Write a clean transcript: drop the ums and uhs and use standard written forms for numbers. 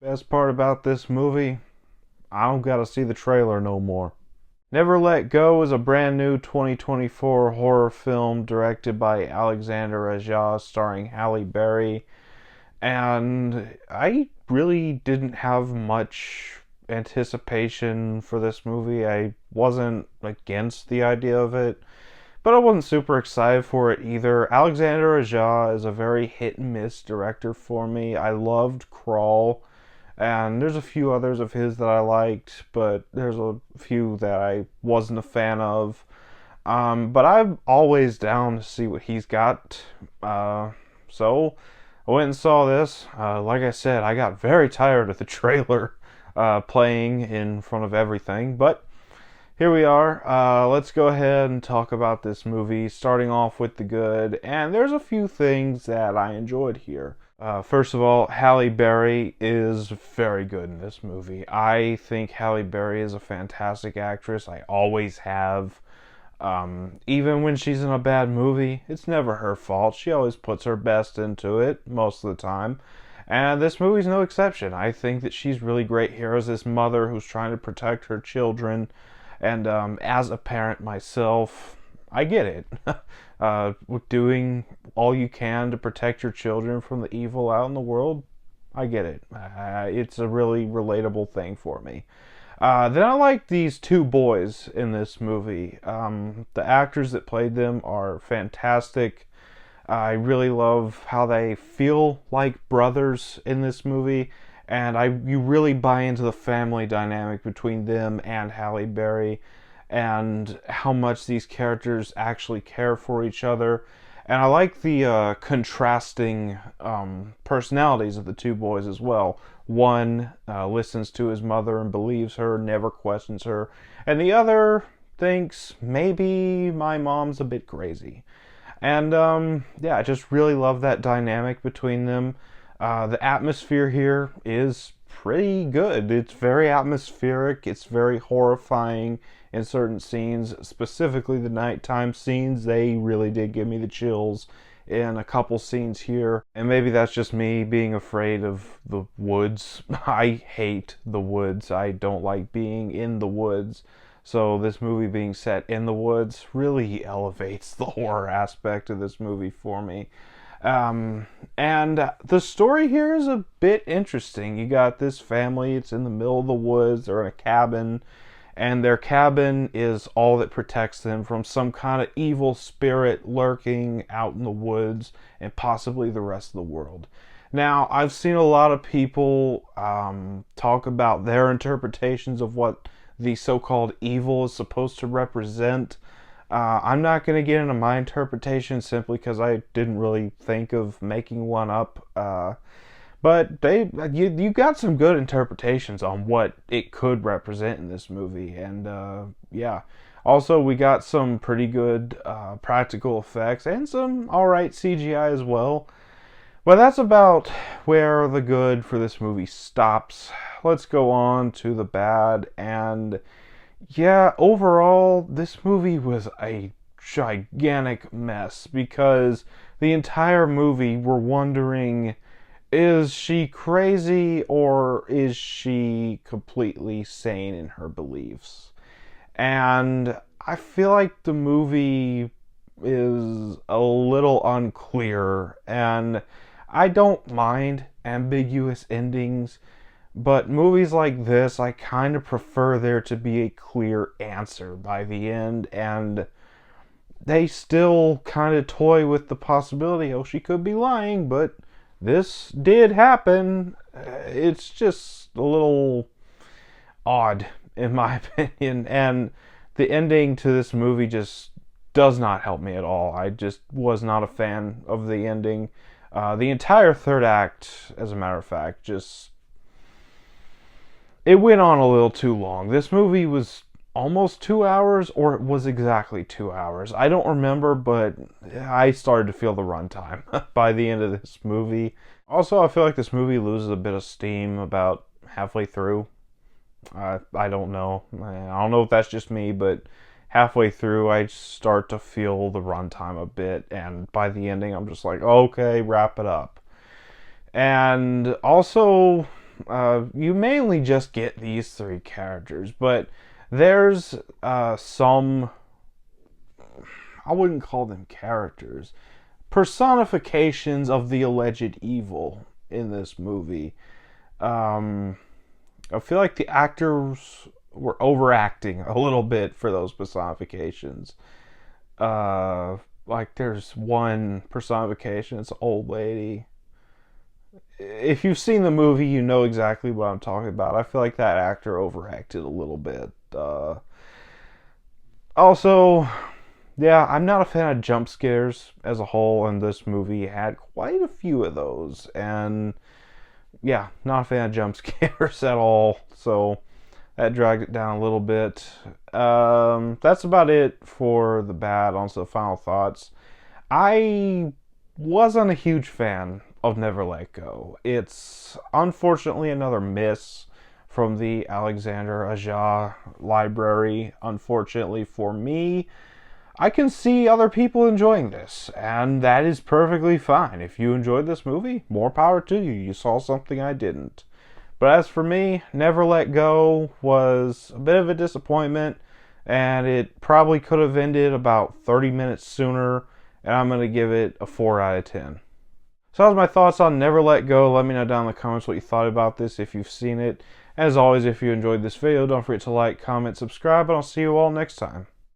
Best part about this movie, I don't gotta see the trailer no more. Never Let Go is a brand new 2024 horror film directed by Alexandre Aja, starring Halle Berry. And I really didn't have much anticipation for this movie. I wasn't against the idea of it, but I wasn't super excited for it either. Alexandre Aja is a very hit and miss director for me. I loved Crawl, and there's a few others of his that I liked, but there's a few that I wasn't a fan of. But I'm always down to see what he's got. So I went and saw this. Like I said, I got very tired of the trailer playing in front of everything, but here we are. Let's go ahead and talk about this movie, starting off with the good. And there's a few things that I enjoyed here. First of all, Halle Berry is very good in this movie. I think Halle Berry is a fantastic actress. I always have. Even when she's in a bad movie, it's never her fault. She always puts her best into it most of the time. And this movie's no exception. I think that she's really great here as this mother who's trying to protect her children. And as a parent myself, I get it. Doing all you can to protect your children from the evil out in the world, I get it. It's a really relatable thing for me. Then I like these two boys in this movie. The actors that played them are fantastic. I really love how they feel like brothers in this movie, and you really buy into the family dynamic between them and Halle Berry, and how much these characters actually care for each other. And I like the contrasting personalities of the two boys as well. One listens to his mother and believes her, never questions her, and the other thinks maybe my mom's a bit crazy. And yeah, I just really love that dynamic between them. The atmosphere here is pretty good. It's very atmospheric. It's very horrifying in certain scenes, specifically the nighttime scenes. They really did give me the chills in a couple scenes here. And maybe that's just me being afraid of the woods. I hate the woods. I don't like being in the woods. So this movie being set in the woods really elevates the horror aspect of this movie for me. And the story here is a bit interesting. You got this family, it's in the middle of the woods, they're in a cabin, and their cabin is all that protects them from some kind of evil spirit lurking out in the woods and possibly the rest of the world. Now, I've seen a lot of people talk about their interpretations of what the so-called evil is supposed to represent. I'm not going to get into my interpretation simply because I didn't really think of making one up. But you got some good interpretations on what it could represent in this movie. And yeah, also we got some pretty good practical effects and some alright CGI as well. But that's about where the good for this movie stops. Let's go on to the bad. And yeah, overall, this movie was a gigantic mess because the entire movie we're wondering, is she crazy or is she completely sane in her beliefs? And I feel like the movie is a little unclear, and I don't mind ambiguous endings, but movies like this, I kind of prefer there to be a clear answer by the end, and they still kind of toy with the possibility, oh, she could be lying, but this did happen. It's just a little odd, in my opinion, and the ending to this movie just does not help me at all. I just was not a fan of the ending. The entire third act, as a matter of fact, just it went on a little too long. This movie was almost 2 hours, or it was exactly 2 hours. I don't remember, but I started to feel the runtime by the end of this movie. Also, I feel like this movie loses a bit of steam about halfway through. I don't know. I don't know if that's just me, but halfway through, I start to feel the runtime a bit, and by the ending, I'm just like, okay, wrap it up. And also, you mainly just get these three characters, but there's some, I wouldn't call them characters, personifications of the alleged evil in this movie. I feel like the actors were overacting a little bit for those personifications. Like there's one personification, it's an old lady. If you've seen the movie, you know exactly what I'm talking about. I feel like that actor overacted a little bit. Also, yeah, I'm not a fan of jump scares as a whole, and this movie had quite a few of those. And yeah, not a fan of jump scares at all. So that dragged it down a little bit. That's about it for the bad. On to the final thoughts. I wasn't a huge fan of Never Let Go. It's unfortunately another miss from the Alexandre Aja library. Unfortunately for me, I can see other people enjoying this, and that is perfectly fine. If you enjoyed this movie, more power to you. You saw something I didn't. But as for me, Never Let Go was a bit of a disappointment, and it probably could have ended about 30 minutes sooner, and I'm going to give it a 4 out of 10. So that was my thoughts on Never Let Go. Let me know down in the comments what you thought about this if you've seen it. As always, if you enjoyed this video, don't forget to like, comment, subscribe, and I'll see you all next time.